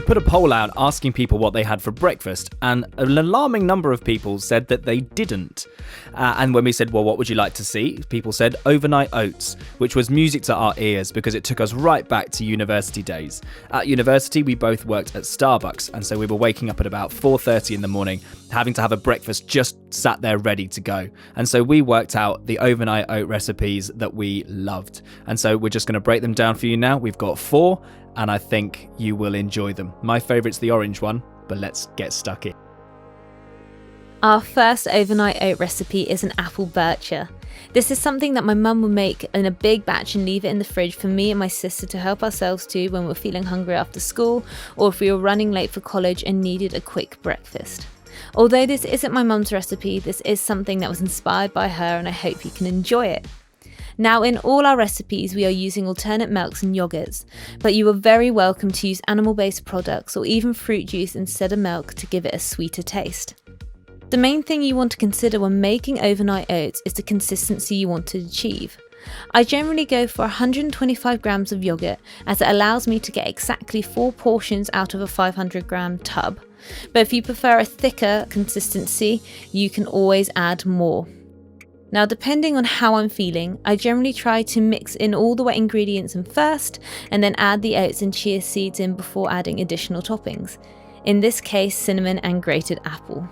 put a poll out asking people what they had for breakfast, and an alarming number of people said that they didn't. And when we said, well, what would you like to see? People said overnight oats, which was music to our ears because it took us right back to university days. At university, we both worked at Starbucks, and so we were waking up at about 4:30 in the morning, having to have a breakfast just sat there ready to go. And so we worked out the overnight oat recipes that we loved. And so we're just going to break them down for you now. We've got 4, and I think you will enjoy them. My favourite's the orange one, but let's get stuck in. Our first overnight oat recipe is an apple bircher. This is something that my mum would make in a big batch and leave it in the fridge for me and my sister to help ourselves to when we're feeling hungry after school, or if we were running late for college and needed a quick breakfast. Although this isn't my mum's recipe, this is something that was inspired by her, and I hope you can enjoy it. Now, in all our recipes, we are using alternate milks and yogurts, but you are very welcome to use animal-based products or even fruit juice instead of milk to give it a sweeter taste. The main thing you want to consider when making overnight oats is the consistency you want to achieve. I generally go for 125 grams of yogurt, as it allows me to get exactly 4 portions out of a 500 gram tub. But if you prefer a thicker consistency, you can always add more. Now, depending on how I'm feeling, I generally try to mix in all the wet ingredients in first, and then add the oats and chia seeds in before adding additional toppings. In this case, cinnamon and grated apple.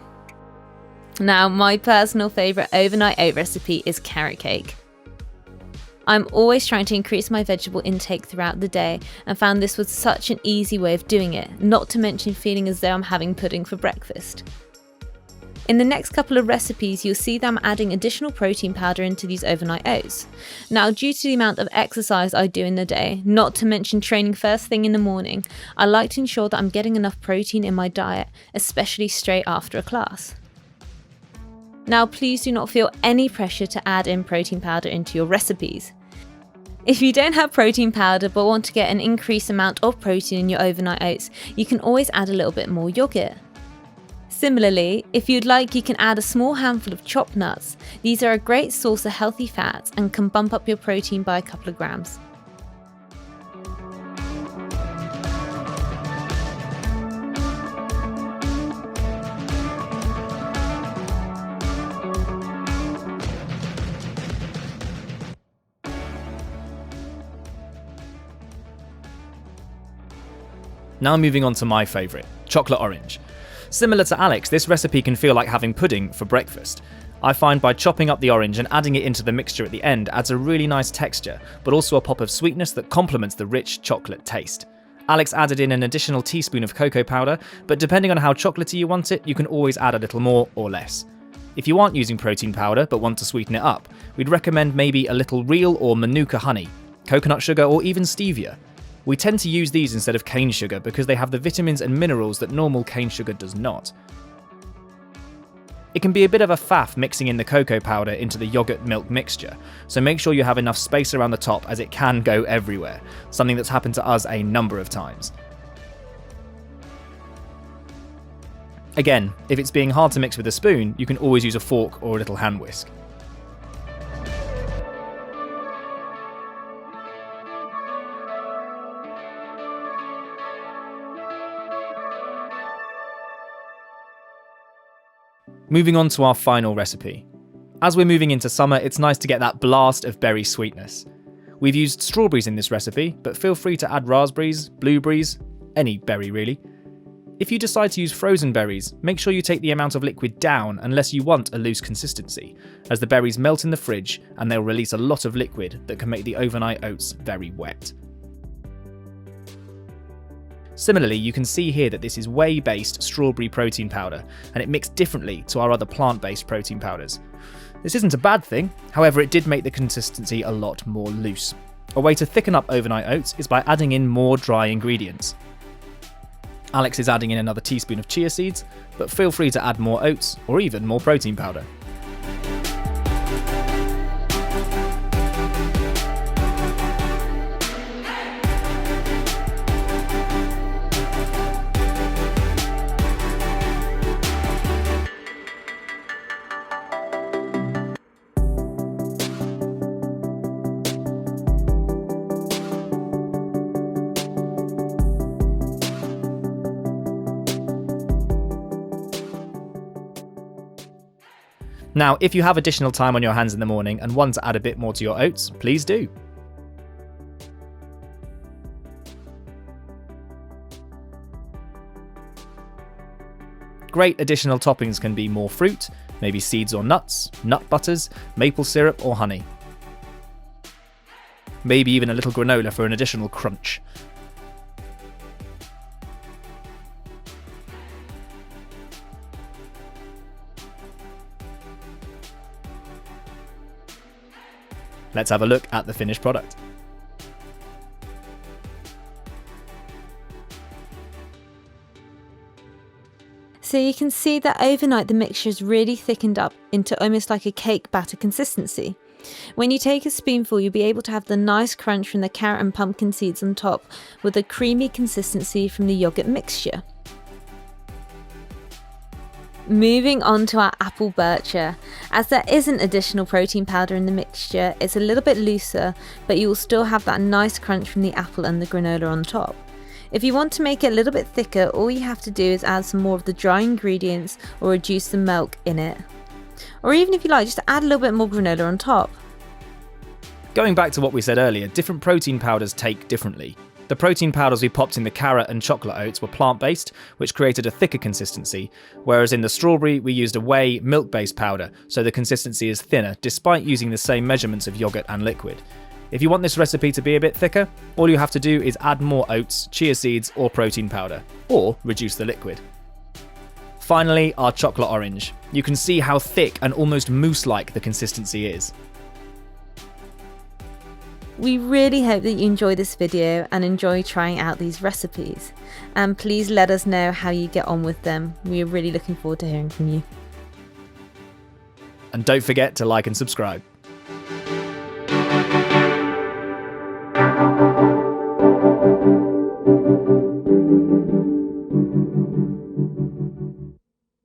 Now, my personal favourite overnight oat recipe is carrot cake. I'm always trying to increase my vegetable intake throughout the day, and found this was such an easy way of doing it, not to mention feeling as though I'm having pudding for breakfast. In the next couple of recipes, you'll see that I'm adding additional protein powder into these overnight oats. Now, due to the amount of exercise I do in the day, not to mention training first thing in the morning, I like to ensure that I'm getting enough protein in my diet, especially straight after a class. Now, please do not feel any pressure to add in protein powder into your recipes. If you don't have protein powder but want to get an increased amount of protein in your overnight oats, you can always add a little bit more yogurt. Similarly, if you'd like, you can add a small handful of chopped nuts. These are a great source of healthy fats and can bump up your protein by a couple of grams. Now moving on to my favourite, chocolate orange. Similar to Alex, this recipe can feel like having pudding for breakfast. I find by chopping up the orange and adding it into the mixture at the end adds a really nice texture, but also a pop of sweetness that complements the rich chocolate taste. Alex added in an additional teaspoon of cocoa powder, but depending on how chocolatey you want it, you can always add a little more or less. If you aren't using protein powder but want to sweeten it up, we'd recommend maybe a little real or manuka honey, coconut sugar, or even stevia. We tend to use these instead of cane sugar because they have the vitamins and minerals that normal cane sugar does not. It can be a bit of a faff mixing in the cocoa powder into the yogurt milk mixture, so make sure you have enough space around the top as it can go everywhere, something that's happened to us a number of times. Again, if it's being hard to mix with a spoon, you can always use a fork or a little hand whisk. Moving on to our final recipe. As we're moving into summer, it's nice to get that blast of berry sweetness. We've used strawberries in this recipe, but feel free to add raspberries, blueberries, any berry really. If you decide to use frozen berries, make sure you take the amount of liquid down unless you want a loose consistency, as the berries melt in the fridge and they'll release a lot of liquid that can make the overnight oats very wet. Similarly, you can see here that this is whey-based strawberry protein powder, and it mixed differently to our other plant-based protein powders. This isn't a bad thing, however it did make the consistency a lot more loose. A way to thicken up overnight oats is by adding in more dry ingredients. Alex is adding in another teaspoon of chia seeds, but feel free to add more oats or even more protein powder. Now, if you have additional time on your hands in the morning and want to add a bit more to your oats, please do. Great additional toppings can be more fruit, maybe seeds or nuts, nut butters, maple syrup or honey. Maybe even a little granola for an additional crunch. Let's have a look at the finished product. So you can see that overnight the mixture is really thickened up into almost like a cake batter consistency. When you take a spoonful, you'll be able to have the nice crunch from the carrot and pumpkin seeds on top with a creamy consistency from the yogurt mixture. Moving on to our apple bircher. As there isn't additional protein powder in the mixture, it's a little bit looser, but you will still have that nice crunch from the apple and the granola on top. If you want to make it a little bit thicker, all you have to do is add some more of the dry ingredients or reduce the milk in it. Or even if you like, just add a little bit more granola on top. Going back to what we said earlier, different protein powders take differently. The protein powders we popped in the carrot and chocolate oats were plant-based, which created a thicker consistency, whereas in the strawberry we used a whey milk-based powder, so the consistency is thinner, despite using the same measurements of yogurt and liquid. If you want this recipe to be a bit thicker, all you have to do is add more oats, chia seeds or protein powder, or reduce the liquid. Finally, our chocolate orange. You can see how thick and almost mousse-like the consistency is. We really hope that you enjoy this video and enjoy trying out these recipes. And please let us know how you get on with them. We are really looking forward to hearing from you. And don't forget to like and subscribe.